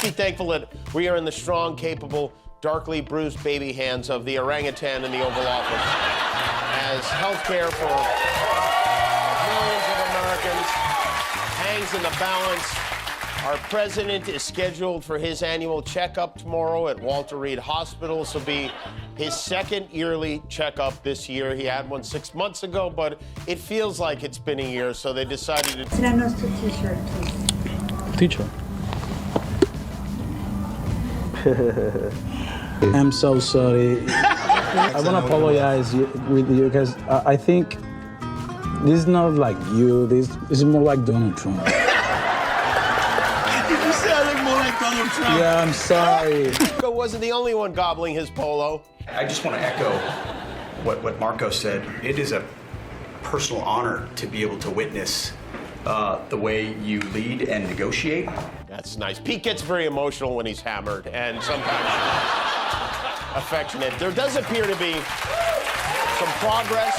be thankful that we are in the strong, capable, darkly bruised baby hands of the orangutan in the Oval Office, as healthcare for millions of Americans hangs in the balance. Our president is scheduled for his annual checkup tomorrow at Walter Reed Hospital. This will be his second yearly checkup this year. He had one 6 months ago, but it feels like it's been a year, so they decided to... Send us a t-shirt, please. Teacher. I'm so sorry. I want to apologize with you because I think this is not like you. This is more like Donald Trump. You sound more like Donald Trump. Yeah, I'm sorry. Marco wasn't the only one gobbling his polo. I just want to echo what Marco said. It is a personal honor to be able to witness the way you lead and negotiate. That's nice. Pete gets very emotional when he's hammered and sometimes affectionate. There does appear to be some progress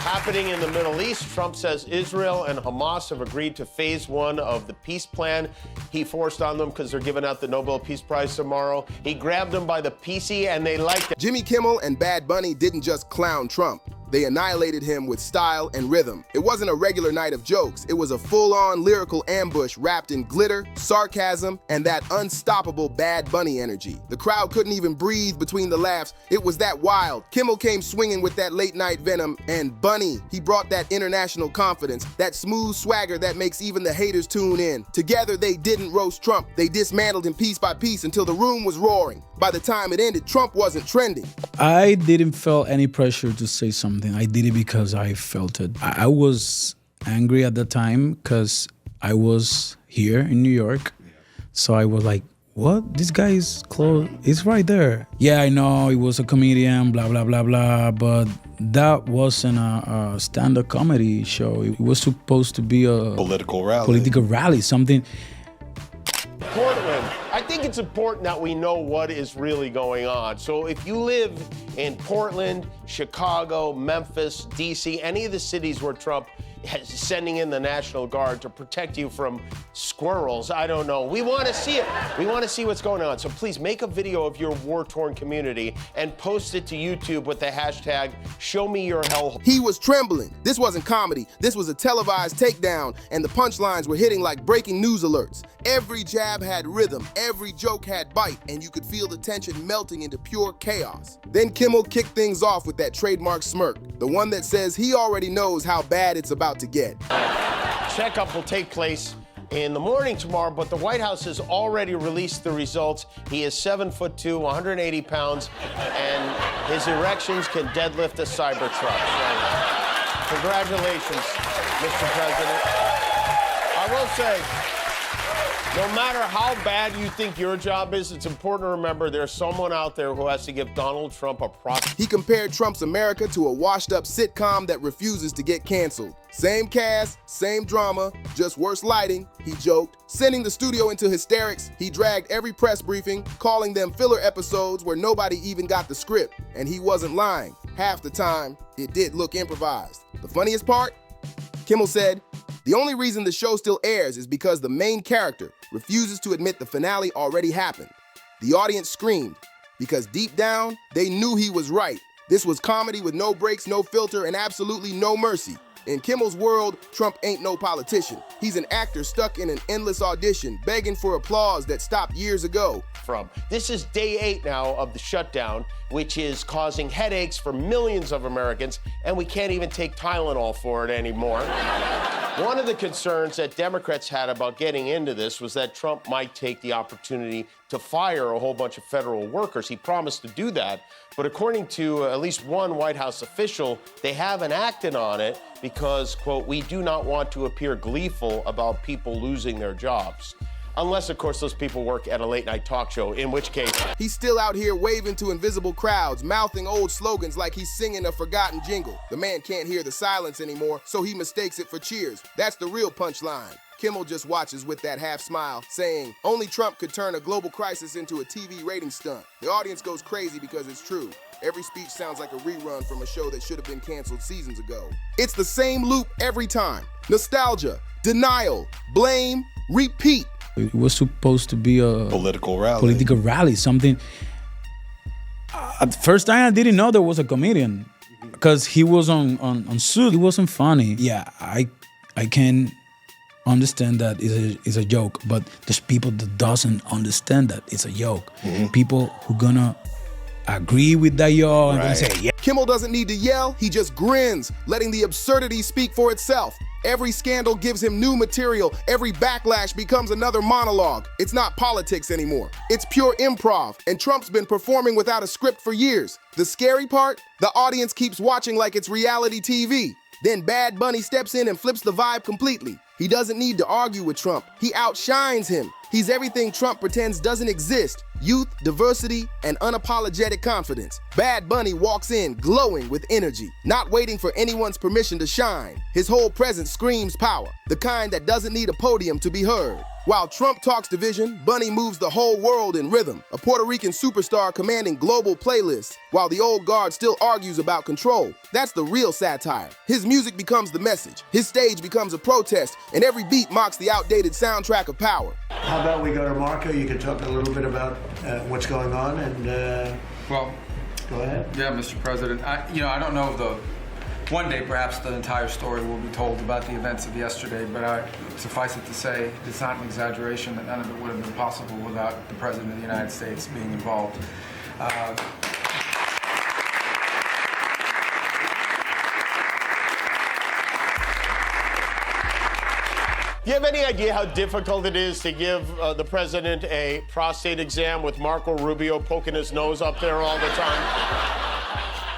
happening in the Middle East. Trump says Israel and Hamas have agreed to phase 1 of the peace plan he forced on them because they're giving out the Nobel Peace Prize tomorrow. He grabbed them by the PC and they liked it. Jimmy Kimmel and Bad Bunny didn't just clown Trump. They annihilated him with style and rhythm. It wasn't a regular night of jokes. It was a full-on lyrical ambush wrapped in glitter, sarcasm, and that unstoppable Bad Bunny energy. The crowd couldn't even breathe between the laughs. It was that wild. Kimmel came swinging with that late-night venom, and Bunny, he brought that international confidence, that smooth swagger that makes even the haters tune in. Together, they didn't roast Trump. They dismantled him piece by piece until the room was roaring. By the time it ended, Trump wasn't trending. I didn't feel any pressure to say something. I did it because I felt it. I was angry at the time because I was here in New York. So I was like, what? This guy is close. He's right there. Yeah, I know he was a comedian, blah, blah, blah, blah. But that wasn't a stand-up comedy show. It was supposed to be a political rally, something. Portland. I think it's important that we know what is really going on. So if you live in Portland, Chicago, Memphis, DC, any of the cities where Trump is sending in the National Guard to protect you from squirrels, I don't know. We want to see it. We want to see what's going on. So please make a video of your war-torn community and post it to YouTube with the hashtag #ShowMeYourHell. He was trembling. This wasn't comedy. This was a televised takedown, and the punchlines were hitting like breaking news alerts. Every jab had rhythm, every joke had bite, and you could feel the tension melting into pure chaos. Then Kimmel kicked things off with that trademark smirk, the one that says he already knows how bad it's about to get. Checkup will take place in the morning tomorrow, but the White House has already released the results. He is 7'2", 180 pounds, and his erections can deadlift a Cybertruck. So, congratulations, Mr. President. I will say, no matter how bad you think your job is, it's important to remember there's someone out there who has to give Donald Trump a proper... He compared Trump's America to a washed-up sitcom that refuses to get canceled. Same cast, same drama, just worse lighting, he joked. Sending the studio into hysterics, he dragged every press briefing, calling them filler episodes where nobody even got the script. And he wasn't lying. Half the time, it did look improvised. The funniest part? Kimmel said, the only reason the show still airs is because the main character refuses to admit the finale already happened. The audience screamed, because deep down, they knew he was right. This was comedy with no breaks, no filter, and absolutely no mercy. In Kimmel's world, Trump ain't no politician. He's an actor stuck in an endless audition, begging for applause that stopped years ago. This is day 8 now of the shutdown, which is causing headaches for millions of Americans, and we can't even take Tylenol for it anymore. One of the concerns that Democrats had about getting into this was that Trump might take the opportunity to fire a whole bunch of federal workers. He promised to do that, but according to at least one White House official, they haven't acted on it because, quote, we do not want to appear gleeful about people losing their jobs. Unless, of course, those people work at a late-night talk show, in which case... He's still out here waving to invisible crowds, mouthing old slogans like he's singing a forgotten jingle. The man can't hear the silence anymore, so he mistakes it for cheers. That's the real punchline. Kimmel just watches with that half smile, saying, only Trump could turn a global crisis into a TV rating stunt. The audience goes crazy because it's true. Every speech sounds like a rerun from a show that should have been canceled seasons ago. It's the same loop every time. Nostalgia, denial, blame, repeat. It was supposed to be a Political rally. Political rally, something. At the first time, I didn't know there was a comedian because he was on suit. It wasn't funny. Yeah, I can understand that it's a joke, but there's people that doesn't understand that it's a joke. People who gonna agree with that joke and gonna say, yeah. Kimmel doesn't need to yell, he just grins, letting the absurdity speak for itself. Every scandal gives him new material. Every backlash becomes another monologue. It's not politics anymore. It's pure improv, and Trump's been performing without a script for years. The scary part? The audience keeps watching like it's reality TV. Then Bad Bunny steps in and flips the vibe completely. He doesn't need to argue with Trump. He outshines him. He's everything Trump pretends doesn't exist. Youth, diversity, and unapologetic confidence. Bad Bunny walks in glowing with energy, not waiting for anyone's permission to shine. His whole presence screams power, the kind that doesn't need a podium to be heard. While Trump talks division, Bunny moves the whole world in rhythm, a Puerto Rican superstar commanding global playlists, while the old guard still argues about control. That's the real satire. His music becomes the message, his stage becomes a protest, and every beat mocks the outdated soundtrack of power. How about we go to Marco? You can talk a little bit about what's going on, and well, go ahead. Yeah, Mr. President. I don't know if one day perhaps the entire story will be told about the events of yesterday, but suffice it to say, it's not an exaggeration that none of it would have been possible without the President of the United States being involved. Do you have any idea how difficult it is to give the president a prostate exam with Marco Rubio poking his nose up there all the time?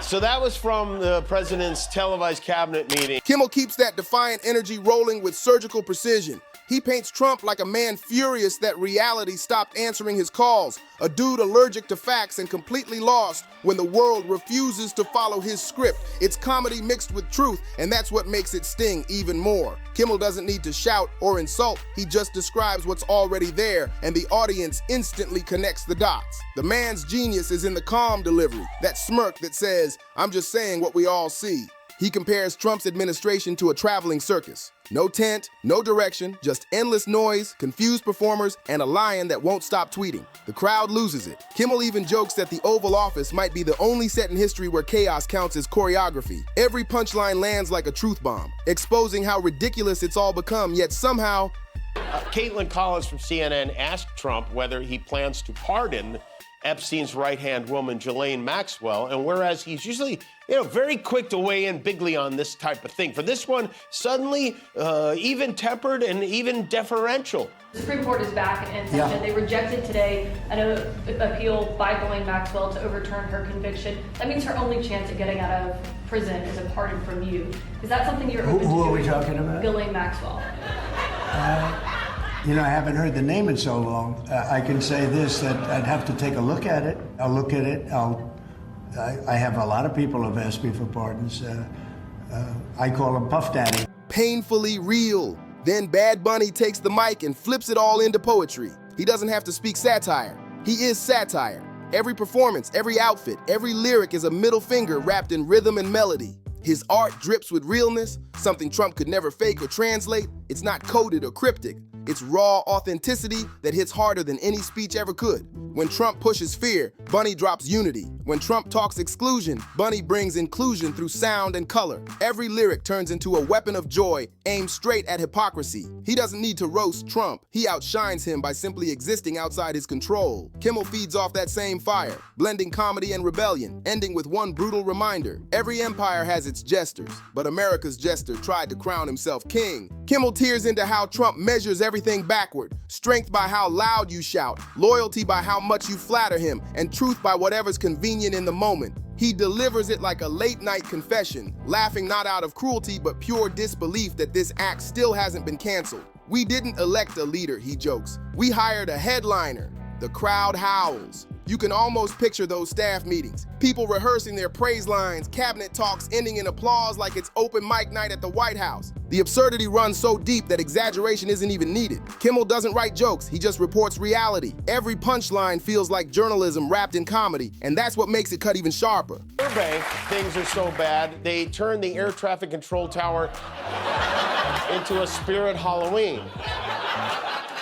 So that was from the president's televised cabinet meeting. Kimmel keeps that defiant energy rolling with surgical precision. He paints Trump like a man furious that reality stopped answering his calls, a dude allergic to facts and completely lost when the world refuses to follow his script. It's comedy mixed with truth, and that's what makes it sting even more. Kimmel doesn't need to shout or insult, he just describes what's already there, and the audience instantly connects the dots. The man's genius is in the calm delivery, that smirk that says, "I'm just saying what we all see." He compares Trump's administration to a traveling circus. No tent, no direction, just endless noise, confused performers, and a lion that won't stop tweeting. The crowd loses it. Kimmel even jokes that the Oval Office might be the only set in history where chaos counts as choreography. Every punchline lands like a truth bomb, exposing how ridiculous it's all become, yet somehow... Caitlin Collins from CNN asked Trump whether he plans to pardon Epstein's right-hand woman, Ghislaine Maxwell, and whereas he's usually, very quick to weigh in bigly on this type of thing, for this one, suddenly even-tempered and even deferential. The Supreme Court is back in session. Yeah. They rejected today an appeal by Ghislaine Maxwell to overturn her conviction. That means her only chance at getting out of prison is a pardon from you. Is that something you're open to? Who are we talking about? Ghislaine Maxwell. I haven't heard the name in so long. I can say this, that I'd have to take a look at it. I'll look at it. I have a lot of people who've asked me for pardons. I call them Puff Daddy. Painfully real. Then Bad Bunny takes the mic and flips it all into poetry. He doesn't have to speak satire. He is satire. Every performance, every outfit, every lyric is a middle finger wrapped in rhythm and melody. His art drips with realness, something Trump could never fake or translate. It's not coded or cryptic. It's raw authenticity that hits harder than any speech ever could. When Trump pushes fear, Bunny drops unity. When Trump talks exclusion, Bunny brings inclusion through sound and color. Every lyric turns into a weapon of joy, aimed straight at hypocrisy. He doesn't need to roast Trump. He outshines him by simply existing outside his control. Kimmel feeds off that same fire, blending comedy and rebellion, ending with one brutal reminder. Every empire has its jesters, but America's jester tried to crown himself king. Kimmel tears into how Trump measures everything backward. Strength by how loud you shout, loyalty by how much you flatter him, and truth by whatever's convenient in the moment. He delivers it like a late-night confession, laughing not out of cruelty but pure disbelief that this act still hasn't been canceled. We didn't elect a leader, he jokes. We hired a headliner. The crowd howls. You can almost picture those staff meetings. People rehearsing their praise lines, cabinet talks ending in applause like it's open mic night at the White House. The absurdity runs so deep that exaggeration isn't even needed. Kimmel doesn't write jokes, he just reports reality. Every punchline feels like journalism wrapped in comedy, and that's what makes it cut even sharper. Burbank, things are so bad, they turned the air traffic control tower into a spirit Halloween.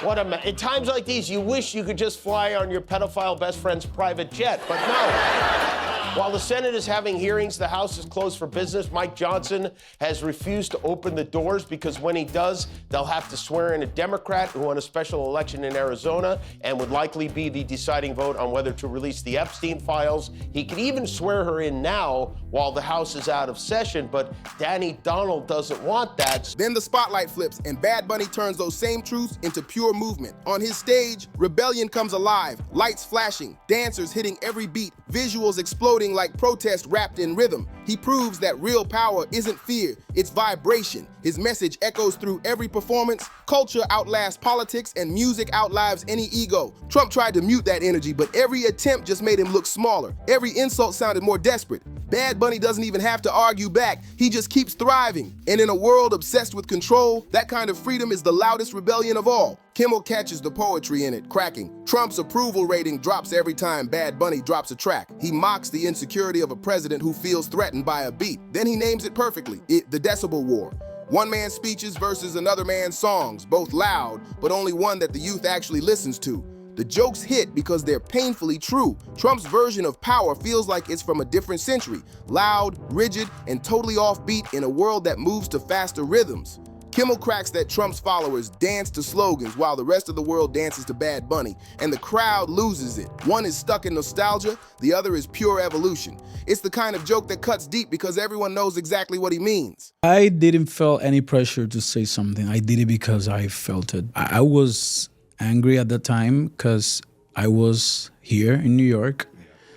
In times like these, you wish you could just fly on your pedophile best friend's private jet, but no. While the Senate is having hearings, the House is closed for business. Mike Johnson has refused to open the doors because when he does, they'll have to swear in a Democrat who won a special election in Arizona and would likely be the deciding vote on whether to release the Epstein files. He could even swear her in now while the House is out of session, but Danny Donald doesn't want that. Then the spotlight flips and Bad Bunny turns those same truths into pure movement. On his stage, rebellion comes alive, lights flashing, dancers hitting every beat, visuals exploding like protest wrapped in rhythm. He proves that real power isn't fear, it's vibration. His message echoes through every performance. Culture outlasts politics and music outlives any ego. Trump tried to mute that energy, but every attempt just made him look smaller. Every insult sounded more desperate. Bad Bunny doesn't even have to argue back. He just keeps thriving. And in a world obsessed with control, that kind of freedom is the loudest rebellion of all. Kimmel catches the poetry in it, cracking. Trump's approval rating drops every time Bad Bunny drops a track. He mocks the insecurity of a president who feels threatened by a beat. Then he names it perfectly, the decibel war. One man's speeches versus another man's songs, both loud, but only one that the youth actually listens to. The jokes hit because they're painfully true. Trump's version of power feels like it's from a different century, loud, rigid, and totally offbeat in a world that moves to faster rhythms. Kimmel cracks that Trump's followers dance to slogans while the rest of the world dances to Bad Bunny, and the crowd loses it. One is stuck in nostalgia, the other is pure evolution. It's the kind of joke that cuts deep because everyone knows exactly what he means. I didn't feel any pressure to say something. I did it because I felt it. I was angry at the time because I was here in New York.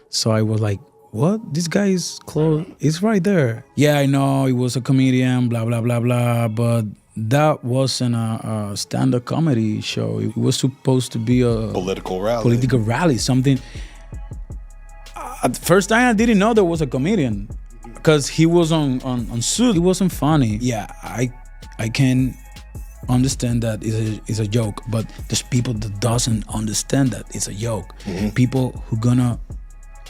So I was like, what? This guy is close. It's right there. Yeah, I know he was a comedian, blah, blah, blah, blah. But that wasn't a stand-up comedy show. It was supposed to be a political rally, something. At the first time, I didn't know there was a comedian because he was on suit. It wasn't funny. Yeah, I can understand that it's a joke, but there's people that doesn't understand that it's a joke. Mm-hmm. People who gonna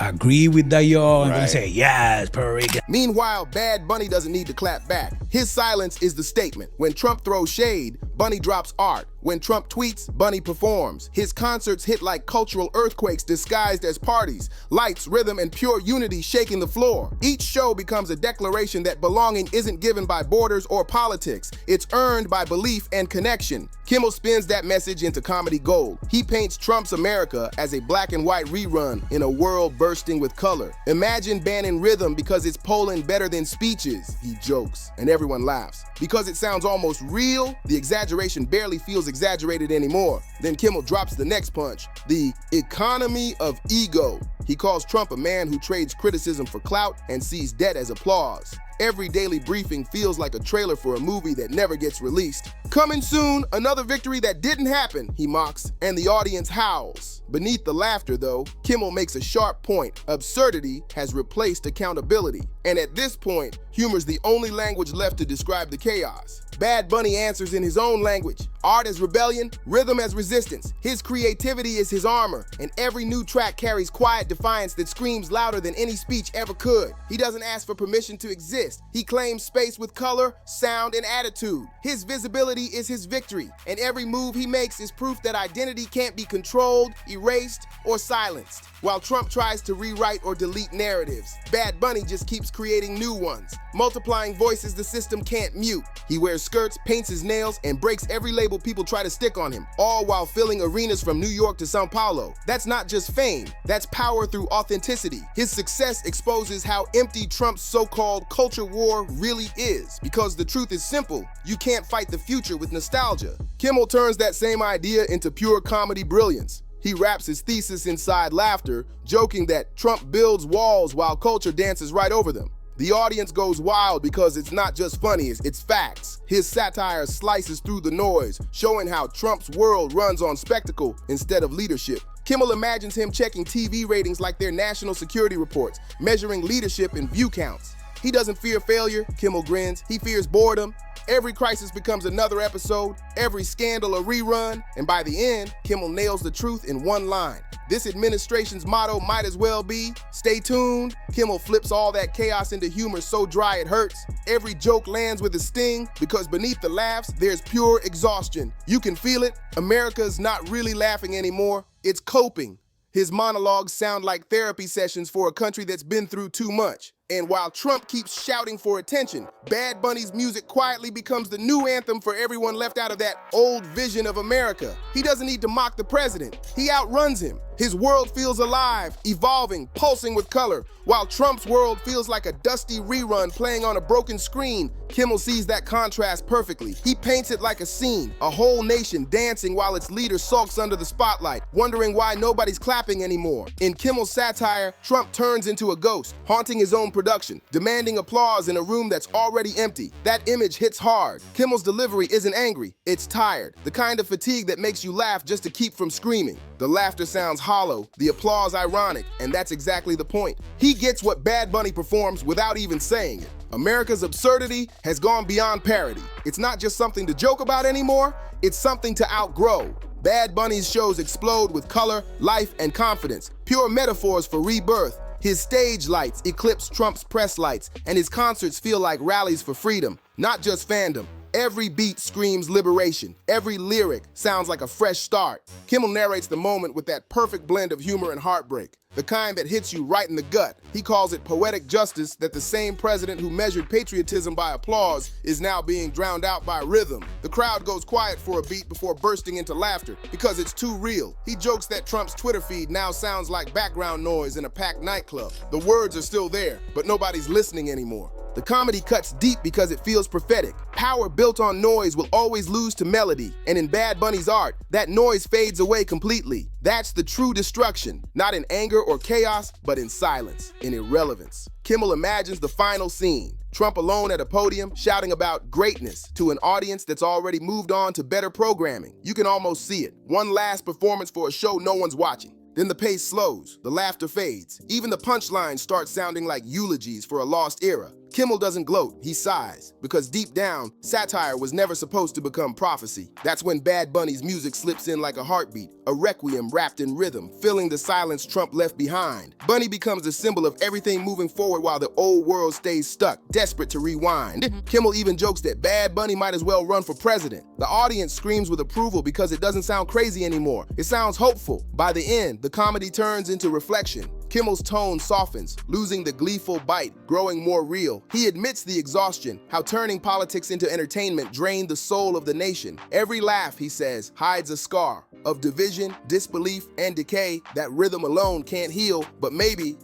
agree with that joke and gonna say, yes, Puerto Rican. Meanwhile, Bad Bunny doesn't need to clap back. His silence is the statement. When Trump throws shade, Bunny drops art. When Trump tweets, Bunny performs. His concerts hit like cultural earthquakes disguised as parties. Lights, rhythm, and pure unity shaking the floor. Each show becomes a declaration that belonging isn't given by borders or politics. It's earned by belief and connection. Kimmel spins that message into comedy gold. He paints Trump's America as a black and white rerun in a world bursting with color. Imagine banning rhythm because it's polling better than speeches, he jokes, and everyone laughs. Because it sounds almost real, the exaggeration barely feels exaggerated anymore. Then Kimmel drops the next punch, the economy of ego. He calls Trump a man who trades criticism for clout and sees debt as applause. Every daily briefing feels like a trailer for a movie that never gets released. Coming soon, another victory that didn't happen, he mocks, and the audience howls. Beneath the laughter, though, Kimmel makes a sharp point. Absurdity has replaced accountability. And at this point, humor's the only language left to describe the chaos. Bad Bunny answers in his own language. Art as rebellion, rhythm as resistance. His creativity is his armor, and every new track carries quiet defiance that screams louder than any speech ever could. He doesn't ask for permission to exist. He claims space with color, sound, and attitude. His visibility is his victory, and every move he makes is proof that identity can't be controlled, erased, or silenced. While Trump tries to rewrite or delete narratives, Bad Bunny just keeps creating new ones, multiplying voices the system can't mute. He wears skirts, paints his nails, and breaks every label people try to stick on him, all while filling arenas from New York to Sao Paulo. That's not just fame, that's power through authenticity. His success exposes how empty Trump's so-called culture war really is, because the truth is simple, you can't fight the future with nostalgia. Kimmel turns that same idea into pure comedy brilliance. He wraps his thesis inside laughter, joking that Trump builds walls while culture dances right over them. The audience goes wild because it's not just funny, it's facts. His satire slices through the noise, showing how Trump's world runs on spectacle instead of leadership. Kimmel imagines him checking TV ratings like they're national security reports, measuring leadership in view counts. He doesn't fear failure, Kimmel grins. He fears boredom. Every crisis becomes another episode, every scandal a rerun, and by the end, Kimmel nails the truth in one line. This administration's motto might as well be, stay tuned. Kimmel flips all that chaos into humor so dry it hurts. Every joke lands with a sting because beneath the laughs, there's pure exhaustion. You can feel it. America's not really laughing anymore. It's coping. His monologues sound like therapy sessions for a country that's been through too much. And while Trump keeps shouting for attention, Bad Bunny's music quietly becomes the new anthem for everyone left out of that old vision of America. He doesn't need to mock the president. He outruns him. His world feels alive, evolving, pulsing with color, while Trump's world feels like a dusty rerun playing on a broken screen. Kimmel sees that contrast perfectly. He paints it like a scene, a whole nation dancing while its leader sulks under the spotlight, wondering why nobody's clapping anymore. In Kimmel's satire, Trump turns into a ghost, haunting his own production, demanding applause in a room that's already empty. That image hits hard. Kimmel's delivery isn't angry, it's tired, the kind of fatigue that makes you laugh just to keep from screaming. The laughter sounds hollow, the applause ironic, and that's exactly the point. He gets what Bad Bunny performs without even saying it. America's absurdity has gone beyond parody. It's not just something to joke about anymore, it's something to outgrow. Bad Bunny's shows explode with color, life, and confidence, pure metaphors for rebirth. His stage lights eclipse Trump's press lights, and his concerts feel like rallies for freedom, not just fandom. Every beat screams liberation. Every lyric sounds like a fresh start. Kimmel narrates the moment with that perfect blend of humor and heartbreak, the kind that hits you right in the gut. He calls it poetic justice that the same president who measured patriotism by applause is now being drowned out by rhythm. The crowd goes quiet for a beat before bursting into laughter because it's too real. He jokes that Trump's Twitter feed now sounds like background noise in a packed nightclub. The words are still there, but nobody's listening anymore. The comedy cuts deep because it feels prophetic. Power built on noise will always lose to melody, and in Bad Bunny's art, that noise fades away completely. That's the true destruction, not in anger or chaos, but in silence, in irrelevance. Kimmel imagines the final scene. Trump alone at a podium, shouting about greatness to an audience that's already moved on to better programming. You can almost see it. One last performance for a show no one's watching. Then the pace slows, the laughter fades. Even the punchlines start sounding like eulogies for a lost era. Kimmel doesn't gloat, he sighs, because deep down, satire was never supposed to become prophecy. That's when Bad Bunny's music slips in like a heartbeat, a requiem wrapped in rhythm, filling the silence Trump left behind. Bunny becomes the symbol of everything moving forward while the old world stays stuck, desperate to rewind. Kimmel even jokes that Bad Bunny might as well run for president. The audience screams with approval because it doesn't sound crazy anymore. It sounds hopeful. By the end, the comedy turns into reflection. Kimmel's tone softens, losing the gleeful bite, growing more real. He admits the exhaustion, how turning politics into entertainment drained the soul of the nation. Every laugh, he says, hides a scar of division, disbelief, and decay that rhythm alone can't heal, but maybe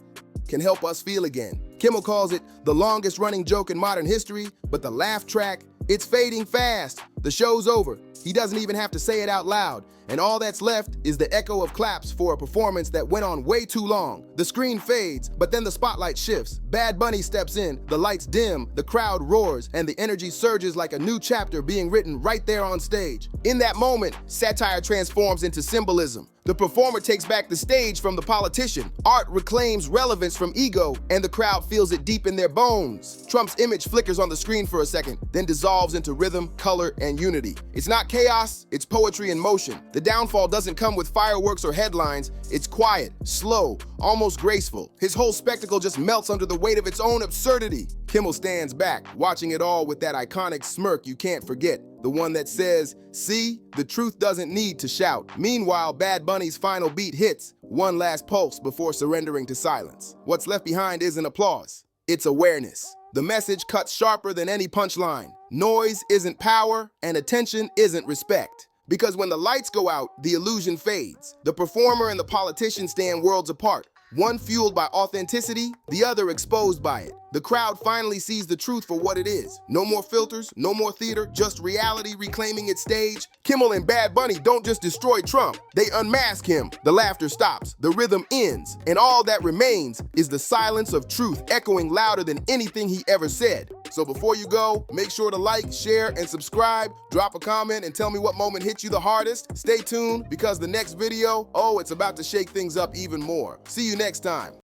can help us feel again. Kimmel calls it the longest running joke in modern history, but the laugh track, it's fading fast. The show's over. He doesn't even have to say it out loud. And all that's left is the echo of claps for a performance that went on way too long. The screen fades, but then the spotlight shifts. Bad Bunny steps in, the lights dim, the crowd roars, and the energy surges like a new chapter being written right there on stage. In that moment, satire transforms into symbolism. The performer takes back the stage from the politician. Art reclaims relevance from ego, and the crowd feels it deep in their bones. Trump's image flickers on the screen for a second, then dissolves into rhythm, color, and unity. It's not chaos, it's poetry in motion. The downfall doesn't come with fireworks or headlines. It's quiet, slow, almost graceful. His whole spectacle just melts under the weight of its own absurdity. Kimmel stands back, watching it all with that iconic smirk you can't forget. The one that says, see, the truth doesn't need to shout. Meanwhile, Bad Bunny's final beat hits, one last pulse before surrendering to silence. What's left behind isn't applause, it's awareness. The message cuts sharper than any punchline. Noise isn't power, and attention isn't respect. Because when the lights go out, the illusion fades. The performer and the politician stand worlds apart. One fueled by authenticity, the other exposed by it. The crowd finally sees the truth for what it is. No more filters, no more theater, just reality reclaiming its stage. Kimmel and Bad Bunny don't just destroy Trump, they unmask him. The laughter stops, the rhythm ends, and all that remains is the silence of truth echoing louder than anything he ever said. So before you go, make sure to like, share, and subscribe. Drop a comment and tell me what moment hit you the hardest. Stay tuned because the next video, it's about to shake things up even more. See you next time.